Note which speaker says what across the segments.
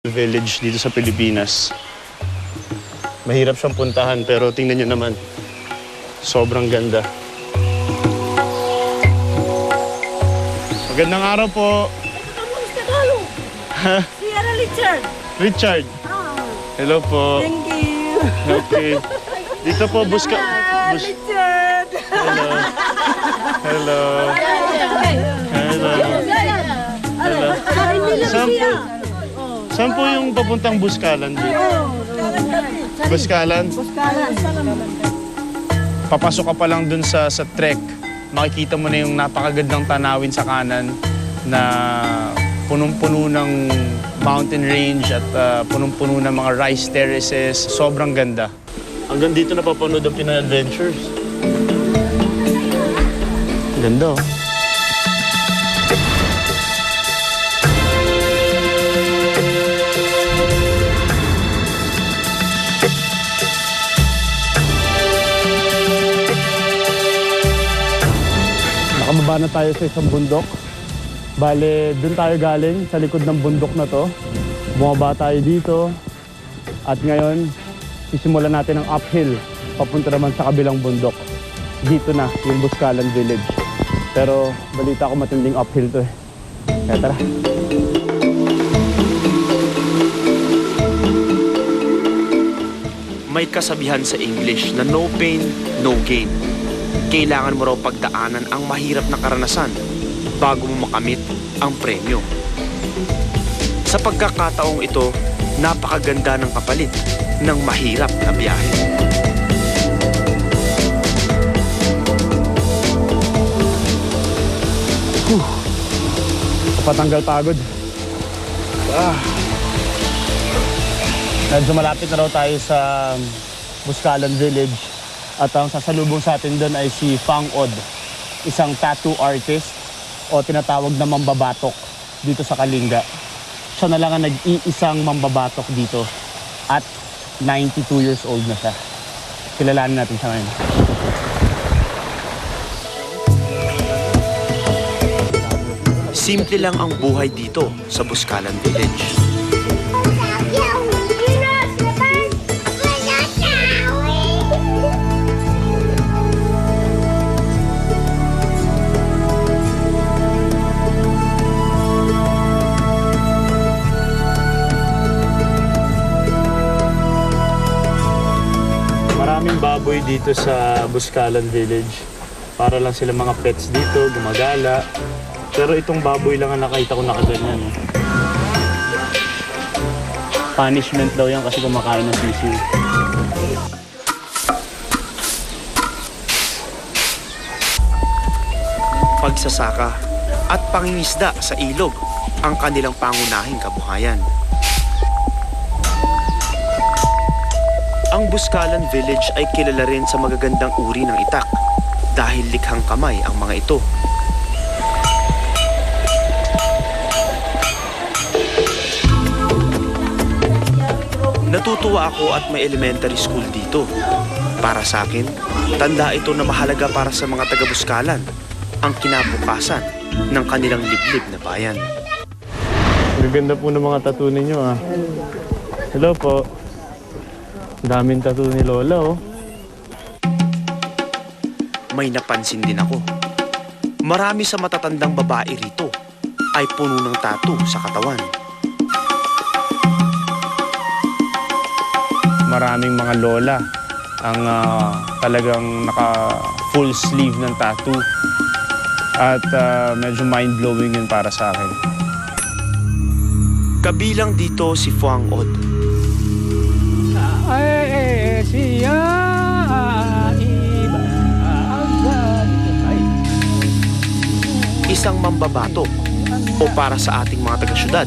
Speaker 1: Village dito sa Pilipinas. Mahirap siyang puntahan pero tingnan nyo naman. Sobrang ganda. Magandang araw po.
Speaker 2: Kamusta Tagalog? Si Richard.
Speaker 1: Richard. Hello po.
Speaker 2: Thank you.
Speaker 1: Okay. Dito po,
Speaker 2: Richard.
Speaker 1: Hello. Hello. Hello. Hello. Saan po yung papuntang Buskalan dito? Buskalan? Papasok ka pa lang dun sa trek. Makikita mo na yung napakagandang tanawin sa kanan na punong-puno ng mountain range at punong-puno ng mga rice terraces. Sobrang ganda. Hanggang dito napapanood ang Pinoy Adventures. Ganda oh. Nakababa na tayo sa isang bundok. Bale, dun tayo galing sa likod ng bundok na to. Bumaba tayo dito. At ngayon, sisimulan natin ang uphill. Papunta naman sa kabilang bundok. Dito na, yung Buskalan Village. Pero balita ko matinding uphill to eh. Kaya tara.
Speaker 3: May kasabihan sa English na no pain, no gain. Kailangan mo raw pagdaanan ang mahirap na karanasan bago mo makamit ang premyo. Sa pagkakataong ito, napakaganda ng kapalit ng mahirap na biyahe.
Speaker 1: Patanggal pagod. Medyo malapit na raw tayo sa Buskalan Village. At ang sasalubong sa atin doon ay si Fang Od, isang tattoo artist o tinatawag na mambabatok dito sa Kalinga. Siya na lang ang nag-iisang mambabatok dito at 92 years old na siya. Kilalanin natin siya ngayon.
Speaker 3: Simple lang ang buhay dito sa Buskalan Village.
Speaker 1: Maraming baboy dito sa Buskalan Village. Para lang sila mga pets dito, gumagala. Pero itong baboy lang ang nakita ko nakaganyan. Punishment daw yan kasi kumakain ng sisiw.
Speaker 3: Pagsasaka at pangingisda sa ilog ang kanilang pangunahing kabuhayan. Ang Buskalan Village ay kilala rin sa magagandang uri ng itak dahil likhang kamay ang mga ito. Natutuwa ako at may elementary school dito. Para sa akin, tanda ito na mahalaga para sa mga taga-Buskalan ang kinabukasan ng kanilang liblib na bayan.
Speaker 1: Gaganda po ng mga tattoo ninyo ah. Hello po. Daming tattoo ni Lola oh.
Speaker 3: May napansin din ako. Marami sa matatandang babae rito ay puno ng tattoo sa katawan.
Speaker 1: Maraming mga lola ang talagang naka full sleeve ng tattoo. At medyo mind-blowing yun para sa akin.
Speaker 3: Kabilang dito si Fang Od. Isang mambabatok o para sa ating mga taga-syudad,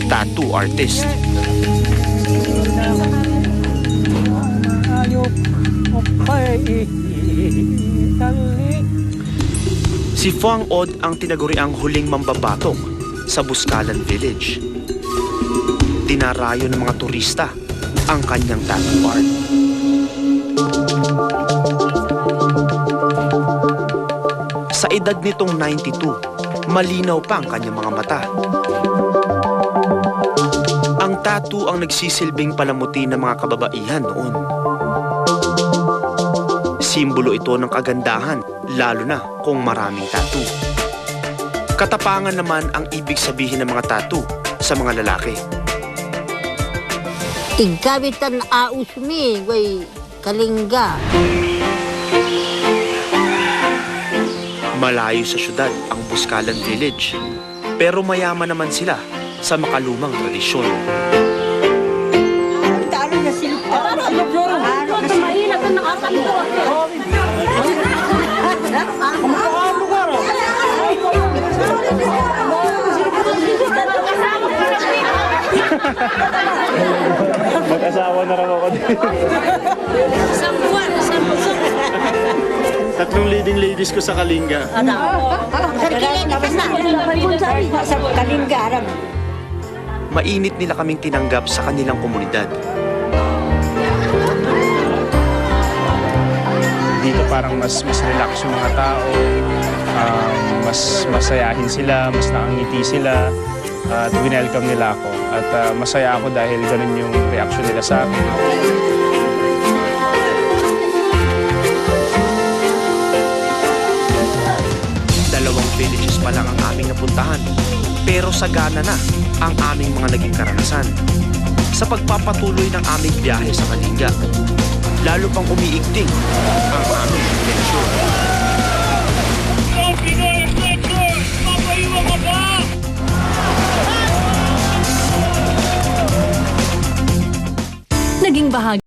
Speaker 3: tattoo artist. Si Fang Od ang tinaguriang huling mambabatok sa Buskalan Village. Dinarayo ng mga turista ang kanyang tattoo art. Sa edad nitong 92, malinaw pa ang kanyang mga mata. Ang tattoo ang nagsisilbing palamuti ng mga kababaihan noon. Simbolo ito ng kagandahan, lalo na kung maraming tattoo. Katapangan naman ang ibig sabihin ng mga tattoo sa mga lalaki.
Speaker 4: Tingkabitan ausmi, way kalingga.
Speaker 3: Malayo sa syudad ang Buscalan Village, pero mayaman naman sila sa makalumang tradisyon.
Speaker 2: Talo na sila. Ano ka mahina ka nakakanto.
Speaker 1: Mag-asawa na raw ako dito.
Speaker 2: Isang buwan.
Speaker 1: 3 leading ladies ko sa Kalinga.
Speaker 2: Sa Kalinggaran.
Speaker 3: Mainit nila kaming tinanggap sa kanilang komunidad.
Speaker 1: Dito parang mas relax yung mga tao. Mas masayahin sila, mas nakangiti sila. At winelcome nila ako. At masaya ako dahil ganun yung reaction nila sa akin.
Speaker 3: Dalawang villages pa lang ang aming napuntahan, pero sagana na ang aming mga naging karanasan sa pagpapatuloy ng aming biyahe sa Kalinga. Lalo pang umiigting ang aming adventure.
Speaker 5: Naging bahagi